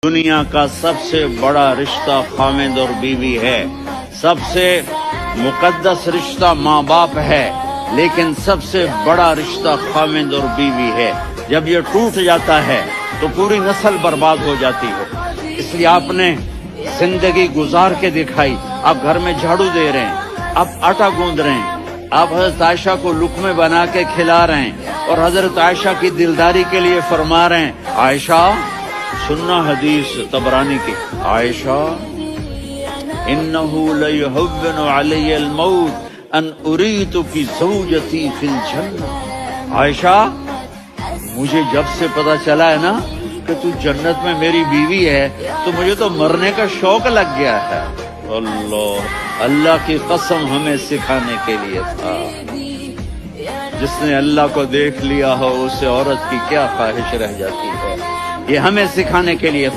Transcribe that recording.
دنیا کا سب سے بڑا رشتہ خاوند اور بیوی ہے، سب سے مقدس رشتہ ماں باپ ہے، لیکن سب سے بڑا رشتہ خاوند اور بیوی ہے۔ جب یہ ٹوٹ جاتا ہے تو پوری نسل برباد ہو جاتی ہے۔ اس لیے آپ نے زندگی گزار کے دکھائی۔ آپ گھر میں جھاڑو دے رہے ہیں، آپ آٹا گوندھ رہے ہیں، آپ حضرت عائشہ کو لقمے بنا کے کھلا رہے ہیں، اور حضرت عائشہ کی دلداری کے لیے فرما رہے ہیں، عائشہ سننا حدیث طبرانی کی، عائشہ انہو لیہون علی الموت ان اریتک زوجتی فی الجنہ۔ عائشہ مجھے جب سے پتا چلا ہے نا کہ تو جنت میں میری بیوی ہے تو مجھے تو مرنے کا شوق لگ گیا ہے۔ اللہ کی قسم ہمیں سکھانے کے لیے تھا۔ جس نے اللہ کو دیکھ لیا ہو اسے عورت کی کیا خواہش رہ جاتی ہے، یہ ہمیں سکھانے کے لیے